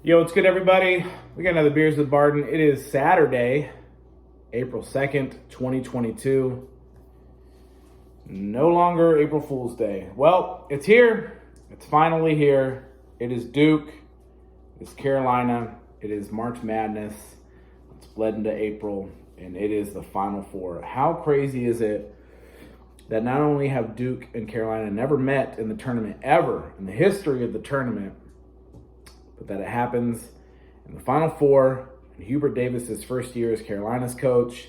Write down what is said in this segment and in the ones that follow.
Yo, what's good, everybody? We got another Beers with Barton. It is Saturday, April 2nd, 2022. No longer April Fool's Day. Well, it's here. It's finally here. It is Duke. It's Carolina. It is March Madness. It's bled into April, and it is the Final Four. How crazy is it that not only have Duke and Carolina never met in the tournament ever in the history of the tournament, but that it happens in the Final Four in Hubert Davis's first year as Carolina's coach,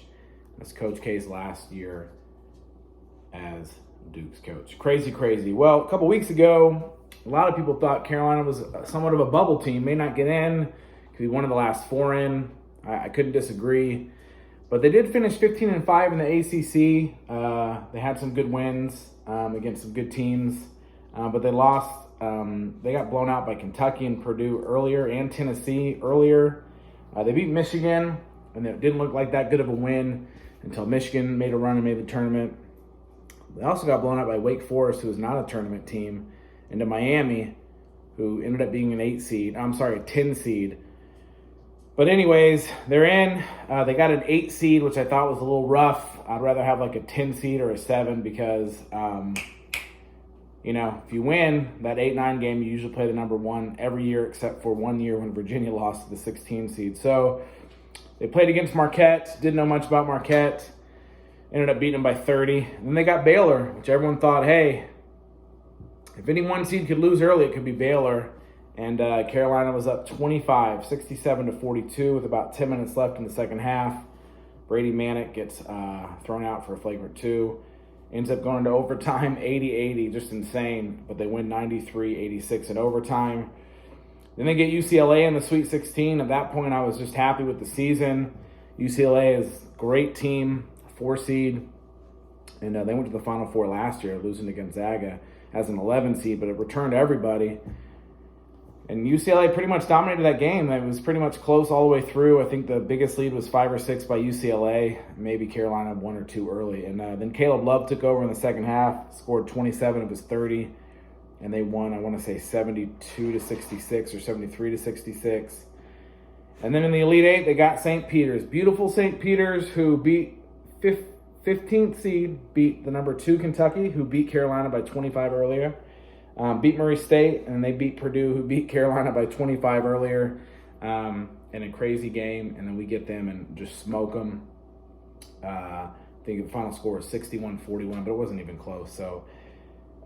as Coach K's last year as Duke's coach. Crazy, crazy. Well, a couple weeks ago, a lot of people thought Carolina was somewhat of a bubble team, may not get in, could be one of the last four in. I couldn't disagree. But they did finish 15-5 in the ACC. They had some good wins against some good teams, but they lost. They got blown out by Kentucky and Purdue earlier, and Tennessee earlier. They beat Michigan, and it didn't look like that good of a win until Michigan made a run and made the tournament. They also got blown out by Wake Forest, who is not a tournament team, and to Miami, who ended up being a 10 seed. But anyways, they're in. They got an 8 seed, which I thought was a little rough. I'd rather have like a 10 seed or a 7 because if you win that 8-9 game, you usually play the number 1 every year except for 1 year when Virginia lost to the 16 seed. So they played against Marquette. Didn't know much about Marquette. Ended up beating them by 30. And then they got Baylor, which everyone thought, hey, if any 1 seed could lose early, it could be Baylor. And Carolina was up 25, 67-42 with about 10 minutes left in the second half. Brady Manick gets thrown out for a flagrant 2. Ends up going to overtime, 80-80, just insane. But they win 93-86 in overtime. Then they get UCLA in the Sweet 16. At that point, I was just happy with the season. UCLA is a great team, 4 seed. And they went to the Final Four last year, losing to Gonzaga as an 11 seed. But it returned to everybody. And UCLA pretty much dominated that game. It was pretty much close all the way through. I think the biggest lead was 5 or 6 by UCLA. Maybe Carolina 1 or 2 early. And then Caleb Love took over in the second half, scored 27 of his 30. And they won, I want to say, 72-66 or 73-66. And then in the Elite Eight, they got St. Peter's. Beautiful St. Peter's, who beat 15th seed, beat the number 2 Kentucky, who beat Carolina by 25 earlier. Beat Murray State, and they beat Purdue, who beat Carolina by 25 earlier in a crazy game. And then we get them and just smoke them. I think the final score was 61-41, but it wasn't even close. So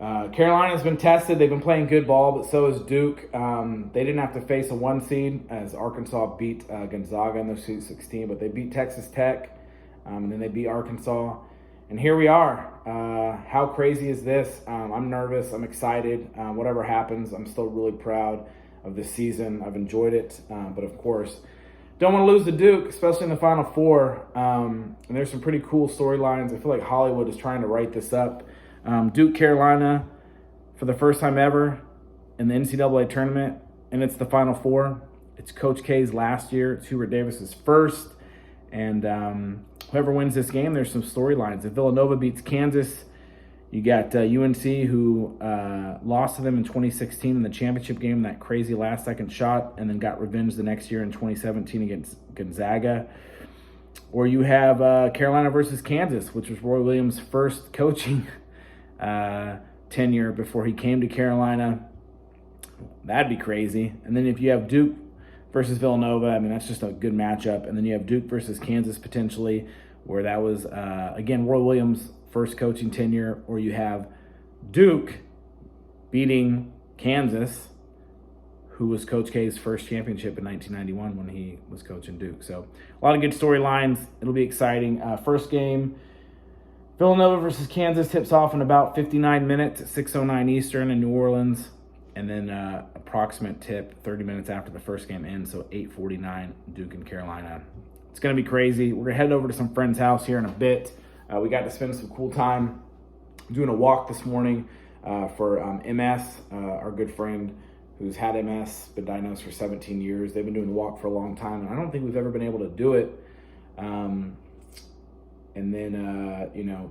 Carolina's been tested. They've been playing good ball, but so has Duke. They didn't have to face a 1 seed as Arkansas beat Gonzaga in the Sweet 16, but they beat Texas Tech, and then they beat Arkansas. And here we are. How crazy is this? I'm nervous. I'm excited. Whatever happens, I'm still really proud of this season. I've enjoyed it. But of course, don't want to lose to Duke, especially in the Final Four. And there's some pretty cool storylines. I feel like Hollywood is trying to write this up. Duke, Carolina, for the first time ever in the NCAA tournament. And it's the Final Four. It's Coach K's last year. It's Hubert Davis's first. And whoever wins this game, there's some storylines. If Villanova beats Kansas, you got UNC, who lost to them in 2016 in the championship game, that crazy last-second shot, and then got revenge the next year in 2017 against Gonzaga. Or you have Carolina versus Kansas, which was Roy Williams' first coaching tenure before he came to Carolina. That'd be crazy. And then if you have Duke versus Villanova, I mean, that's just a good matchup. And then you have Duke versus Kansas potentially, where that was, again, Roy Williams' first coaching tenure. Or you have Duke beating Kansas, who was Coach K's first championship in 1991 when he was coaching Duke. So a lot of good storylines. It'll be exciting. First game, Villanova versus Kansas tips off in about 59 minutes at 6:09 Eastern in New Orleans. And then approximate tip 30 minutes after the first game ends, so 8:49, Duke and Carolina. It's going to be crazy. We're going to head over to some friend's house here in a bit. We got to spend some cool time doing a walk this morning for MS, our good friend who's had MS, been diagnosed for 17 years. They've been doing the walk for a long time, and I don't think we've ever been able to do it. And then,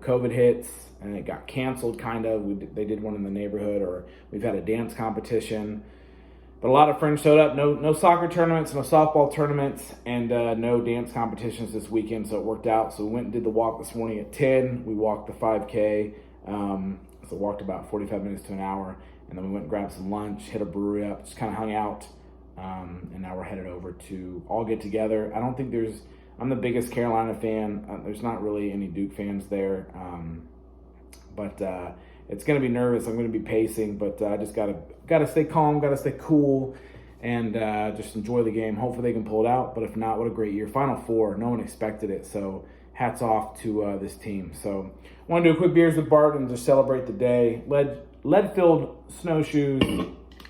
COVID hits and it got canceled kind of. They did one in the neighborhood, or we've had a dance competition. But a lot of friends showed up. No soccer tournaments, no softball tournaments, and no dance competitions this weekend, so it worked out. So we went and did the walk this morning at 10. We walked the 5K, so walked about 45 minutes to an hour, and then we went and grabbed some lunch, hit a brewery up, just kind of hung out, and now we're headed over to all get together. I'm the biggest Carolina fan. There's not really any Duke fans there, but it's going to be nervous. I'm going to be pacing, but I just got to stay calm, got to stay cool, and just enjoy the game. Hopefully they can pull it out, but if not, what a great year. Final Four, no one expected it, so hats off to this team. So I want to do a quick beers with Barton to celebrate the day. Lead-filled snowshoes,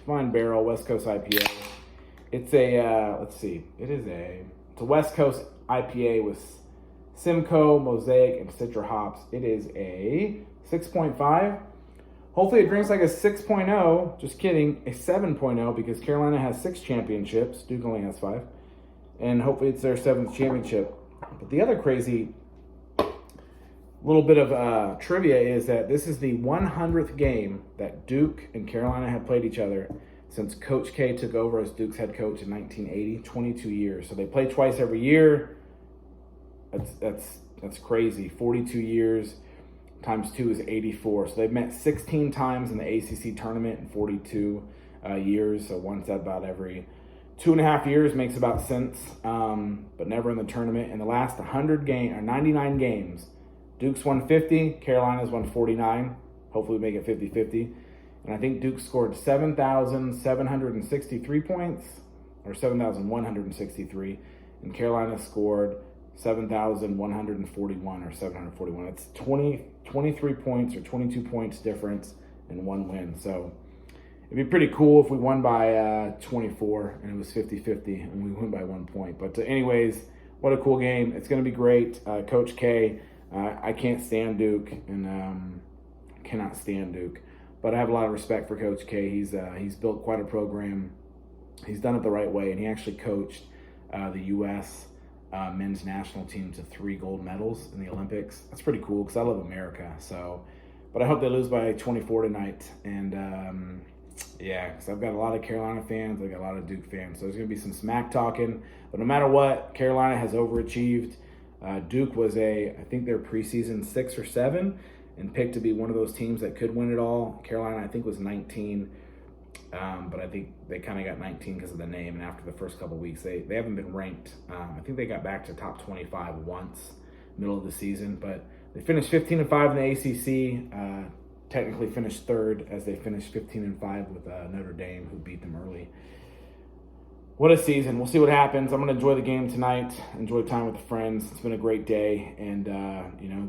fine barrel, West Coast IPA. It's a West Coast IPA with Simcoe, Mosaic, and Citra hops. It is a 6.5. Hopefully it drinks like a 6.0. Just kidding, a 7.0, because Carolina has 6 championships. Duke only has 5. And hopefully it's their 7th championship. But the other crazy little bit of trivia is that this is the 100th game that Duke and Carolina have played each other since Coach K took over as Duke's head coach in 1980, 22 years. So they play twice every year. That's crazy. 42 years times 2 is 84. So they've met 16 times in the ACC tournament in 42 years. So once about every 2.5 years makes about sense, but never in the tournament. In the last 99 games, Duke's won 50, Carolina's won 49. Hopefully we make it 50-50. And I think Duke scored 7,763 points, or 7,163, and Carolina scored 7,141 or 741. It's 23 points or 22 points difference in one win. So it'd be pretty cool if we won by 24 and it was 50-50 and we win by 1 point. But anyways, what a cool game. It's going to be great. Coach K, I can't stand Duke and cannot stand Duke. But I have a lot of respect for Coach K. He's built quite a program. He's done it the right way, and he actually coached the U.S. Men's national team to 3 gold medals in the Olympics. That's pretty cool because I love America. So, but I hope they lose by 24 tonight. And because I've got a lot of Carolina fans, I've got a lot of Duke fans. So there's going to be some smack talking. But no matter what, Carolina has overachieved. Duke was I think they're preseason 6 or 7. And picked to be one of those teams that could win it all. Carolina, I think, was 19, but I think they kind of got 19 because of the name. And after the first couple of weeks, they haven't been ranked. I think they got back to top 25 once, middle of the season. But they finished 15-5 in the ACC. Technically finished 3rd as they finished 15-5 with Notre Dame, who beat them early. What a season. We'll see what happens. I'm going to enjoy the game tonight, enjoy time with the friends. It's been a great day, and,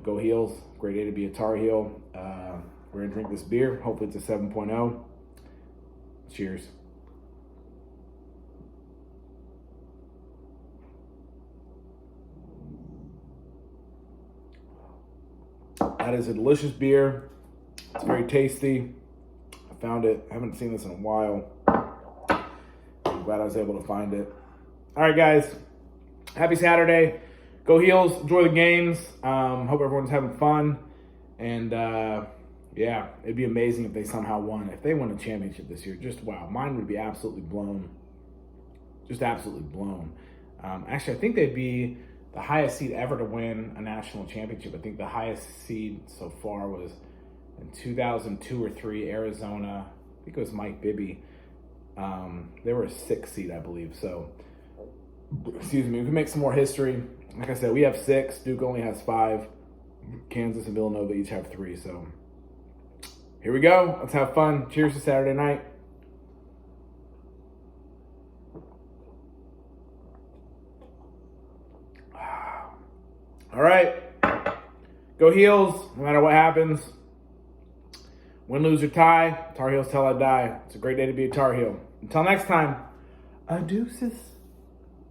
go Heels. Great day to be a Tar Heel. We're going to drink this beer. Hopefully it's a 7.0. Cheers. That is a delicious beer. It's very tasty. I found it. I haven't seen this in a while. I'm glad I was able to find it. All right, guys. Happy Saturday. Go Heels. Enjoy the games. Hope everyone's having fun. And, it'd be amazing if they somehow won. If they won a championship this year, just wow. Mine would be absolutely blown. Just absolutely blown. Actually, I think they'd be the highest seed ever to win a national championship. I think the highest seed so far was in 2002 or 3, Arizona. I think it was Mike Bibby. They were a 6 seed, I believe. So, excuse me, we can make some more history. Like I said, we have 6. Duke only has 5. Kansas and Villanova each have 3. So, here we go. Let's have fun. Cheers to Saturday night. All right. Go Heels, no matter what happens. Win, lose, or tie. Tar Heels till I die. It's a great day to be a Tar Heel. Until next time, adeuces.